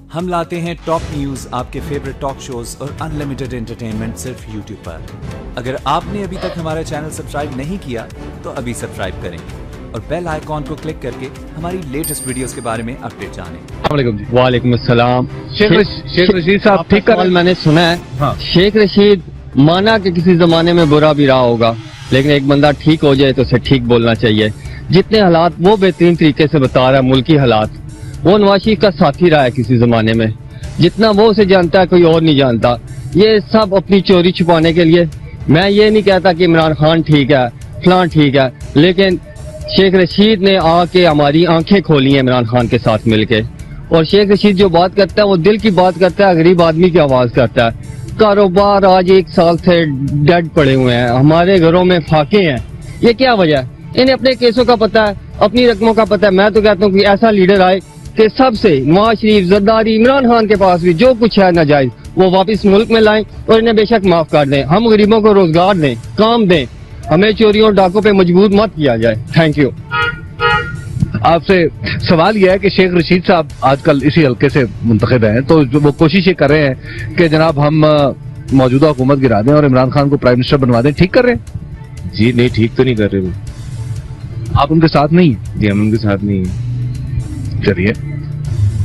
ہم لاتے ہیں ٹاپ نیوز، آپ کے فیوریٹ ٹاک شوز اور انلمیٹڈ انٹرٹینمنٹ صرف یوٹیوب پر۔ اگر آپ نے ابھی تک ہمارا چینل سبسکرائب نہیں کیا تو ابھی سبسکرائب کریں اور بیل آئیکن کو کلک کر کے ہماری لیٹسٹ ویڈیوز کے بارے میں اپڈیٹ جانیں۔ السلام علیکم جی۔ وعلیکم السلام۔ شیخ رشید صاحب ٹھیک کر میں نے سنا ہے ہاں۔ شیخ رشید مانا کہ کسی زمانے میں برا بھی رہا ہوگا، لیکن ایک بندہ ٹھیک ہو جائے تو اسے ٹھیک بولنا چاہیے۔ جتنے حالات وہ بہترین طریقے سے بتا رہا ہے ملکی حالات، وہ نواز شریف کا ساتھی رہا ہے کسی زمانے میں، جتنا وہ اسے جانتا ہے کوئی اور نہیں جانتا۔ یہ سب اپنی چوری چھپانے کے لیے۔ میں یہ نہیں کہتا کہ عمران خان ٹھیک ہے، فلاں ٹھیک ہے، لیکن شیخ رشید نے آ کے ہماری آنکھیں کھولی ہیں عمران خان کے ساتھ مل کے۔ اور شیخ رشید جو بات کرتا ہے وہ دل کی بات کرتا ہے، غریب آدمی کی آواز کرتا ہے۔ کاروبار آج 1 سال سے ڈیڈ پڑے ہوئے ہیں، ہمارے گھروں میں فاقے ہیں۔ یہ کیا وجہ ہے؟ انہیں اپنے کیسوں کا پتہ ہے، اپنی رقموں کا پتہ ہے۔ میں تو کہتا ہوں کہ ایسا لیڈر آئے کہ سب سے نواز شریف، زرداری، عمران خان کے پاس بھی جو کچھ ہے ناجائز وہ واپس ملک میں لائیں اور انہیں بے شک معاف کر دیں۔ ہم غریبوں کو روزگار دیں، کام دیں، ہمیں چوریوں اور ڈاکوں پہ مجبور مت کیا جائے۔ Thank you. آپ سے سوال یہ ہے کہ شیخ رشید صاحب آج کل اسی حلقے سے منتخب ہیں، تو وہ کوشش یہ کر رہے ہیں کہ جناب ہم موجودہ حکومت گرا دیں اور عمران خان کو پرائم منسٹر بنوا دیں۔ ٹھیک کر رہے ہیں؟ جی نہیں، ٹھیک تو نہیں کر رہے وہ۔ آپ ان کے ساتھ نہیں ہیں؟ جی ہم ان کے ساتھ نہیں ہیں۔ چلیے،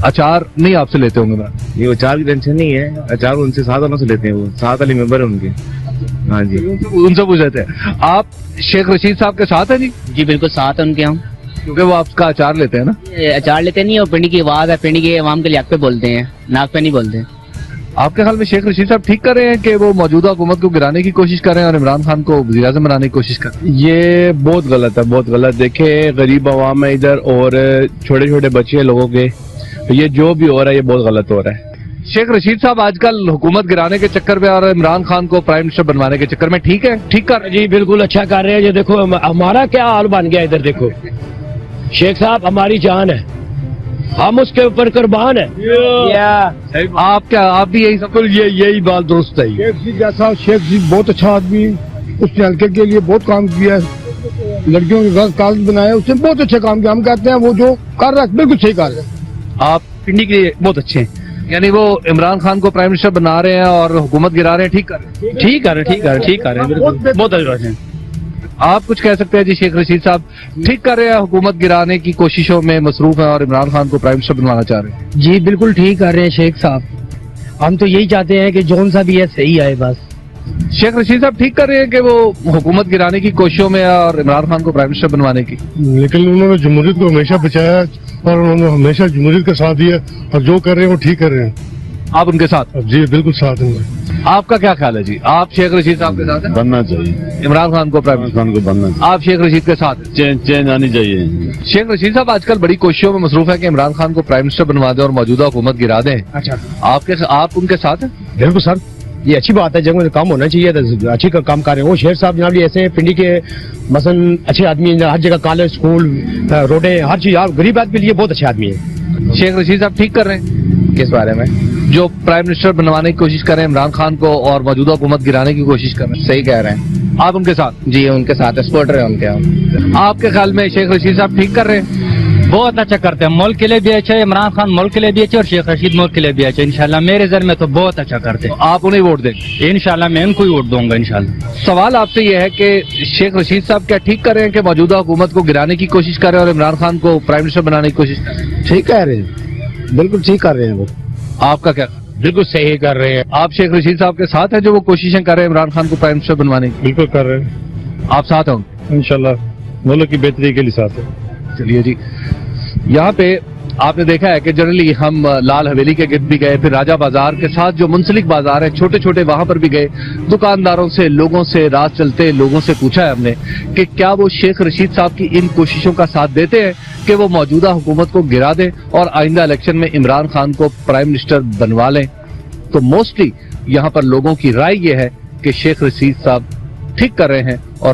اچار نہیں آپ سے لیتے ہوں گے؟ نہیں، وہ چار کی ٹینشن نہیں ہے، اچار ان سے 7 والوں سے لیتے ہیں، وہ 7 والی ممبر ہیں ان کے۔ ہاں جی، ان سے پوچھ رہے تھے۔ آپ شیخ رشید صاحب کے ساتھ ہیں جی؟ جی بالکل ساتھ ہے ان کے ہم، کیونکہ وہ آپ کا اچار لیتے ہیں نا۔ اچار لیتے نہیں، اور پنڈی کی آواز ہے، پنڈی کے عوام کے لیے حق پہ بولتے ہیں، ناک پہ نہیں بولتے۔ آپ کے خیال میں شیخ رشید صاحب ٹھیک کر رہے ہیں کہ وہ موجودہ حکومت کو گرانے کی کوشش کر رہے ہیں اور عمران خان کو وزیر اعظم بنانے کی کوشش کر رہے ہیں؟ یہ بہت غلط ہے، بہت غلط۔ دیکھیں غریب عوام ہے ادھر اور چھوٹے چھوٹے بچے ہیں لوگوں کے، یہ جو بھی ہو رہا ہے یہ بہت غلط ہو رہا ہے۔ شیخ رشید صاحب آج کل حکومت گرانے کے چکر میں اور عمران خان کو پرائم منسٹر بنوانے کے چکر میں ٹھیک ہے؟ ٹھیک کر رہے ہیں؟ جی بالکل اچھا کر رہے ہیں۔ یہ دیکھو ہمارا کیا حال بن گیا ادھر، دیکھو شیخ صاحب ہماری جان ہے، ہم اس کے اوپر قربان ہیں۔ آپ بھی یہی سب؟ یہی بات درست ہے۔ شیخ جی جیسا، شیخ جی بہت اچھا آدمی، اس نے حلقے کے لیے بہت کام کیا ہے، لڑکیوں کے گھر کالج بنایا، اس نے بہت اچھا کام کیا۔ ہم کہتے ہیں وہ جو کر رہا ہے بالکل صحیح کر رہا ہے۔ آپ پنڈی کے لیے بہت اچھے ہیں، یعنی وہ عمران خان کو پرائم منسٹر بنا رہے ہیں اور حکومت گرا رہے ہیں۔ ٹھیک کر رہے ہیں؟ ٹھیک کر رہے ہیں، ٹھیک کر رہے ہیں، بالکل بہت اچھا ہے۔ آپ کچھ کہہ سکتے ہیں جی؟ شیخ رشید صاحب ٹھیک کر رہے ہیں، حکومت گرانے کی کوششوں میں مصروف ہیں اور عمران خان کو پرائم منسٹر بنوانا چاہ رہے ہیں۔ جی بالکل ٹھیک کر رہے ہیں شیخ صاحب، ہم تو یہی چاہتے ہیں کہ جون سا بھی ہے صحیح آئے بس۔ شیخ رشید صاحب ٹھیک کر رہے ہیں کہ وہ حکومت گرانے کی کوششوں میں اور عمران خان کو پرائم منسٹر بنوانے کی؟ لیکن انہوں نے جمہوریت کو ہمیشہ بچایا اور انہوں نے ہمیشہ جمہوریت کا ساتھ دیا، اور جو کر رہے ہیں وہ ٹھیک کر رہے ہیں۔ آپ ان کے ساتھ؟ جی بالکل ساتھ ہیں۔ آپ کا کیا خیال ہے جی؟ آپ شیخ رشید صاحب کے ساتھ ہیں؟ بننا چاہیے، عمران خان کو پرائم منسٹر خان کو بننا چاہیے، آپ شیخ رشید کے ساتھ ہیں؟ چینج آنی چاہیے۔ شیخ رشید صاحب آج کل بڑی کوششوں میں مصروف ہے کہ عمران خان کو پرائم منسٹر بنوا دیں اور موجودہ حکومت گرا دیں۔ اچھا آپ ان کے ساتھ ہیں؟ بالکل سر، یہ اچھی بات ہے، جگہ کام ہونا چاہیے، اچھی کام کر رہے ہیں وہ شیخ صاحب جناب۔ ایسے ہیں پنڈی کے مثلاً اچھے آدمی ہیں، ہر جگہ کالج، اسکول، روڈیں، ہر چیز، غریب آدمی کے لیے بہت اچھے آدمی ہیں۔ شیخ رشید صاحب ٹھیک کر رہے ہیں؟ کس بارے میں؟ جو پرائم منسٹر بنوانے کی کوشش کر رہے ہیں عمران خان کو اور موجودہ حکومت گرانے کی کوشش کر رہے ہیں؟ صحیح کہہ رہے ہیں آپ ان کے ساتھ؟ جی، ان کے ساتھ سپورٹر ہیں ان کے ہم۔ آپ کے خیال میں شیخ رشید صاحب ٹھیک کر رہے ہیں؟ بہت اچھا کرتے ہیں، ملک کے لیے بھی اچھا ہے، عمران خان ملک کے لیے بھی اچھا اور شیخ رشید ملک کے لیے بھی اچھا ہے۔ انشاءاللہ میرے نظر میں تو بہت اچھا کرتے ہیں، آپ انہیں ووٹ دیں؟ انشاءاللہ میں ان کو ہی ووٹ دوں گا انشاءاللہ۔ سوال آپ سے یہ ہے کہ شیخ رشید صاحب کیا ٹھیک کر رہے ہیں کہ موجودہ حکومت کو گرانے کی کوشش کر رہے ہیں اور عمران خان کو پرائم منسٹر بنانے کی کوشش کر رہے ہیں؟ ٹھیک کہہ رہے ہیں، بالکل ٹھیک کر رہے ہیں وہ، آپ کا کیا؟ بالکل صحیح کر رہے ہیں۔ آپ شیخ رشید صاحب کے ساتھ ہیں جو وہ کوششیں کر رہے ہیں عمران خان کو پرائم منسٹر بنوانے کی؟ بالکل کر رہے ہیں، آپ ساتھ ہوں؟ انشاءاللہ ملک کی بہتری کے لیے ساتھ ہیں۔ چلیے جی، یہاں پہ آپ نے دیکھا ہے کہ جنرلی ہم لال حویلی کے گرد بھی گئے، پھر راجہ بازار کے ساتھ جو منسلک بازار ہیں چھوٹے چھوٹے، وہاں پر بھی گئے، دکانداروں سے، لوگوں سے، رات چلتے لوگوں سے پوچھا ہے ہم نے کہ کیا وہ شیخ رشید صاحب کی ان کوششوں کا ساتھ دیتے ہیں کہ وہ موجودہ حکومت کو گرا دیں اور آئندہ الیکشن میں عمران خان کو پرائم منسٹر بنوا لیں۔ تو موسٹلی یہاں پر لوگوں کی رائے یہ ہے کہ شیخ رشید صاحب ٹھیک کر رہے ہیں اور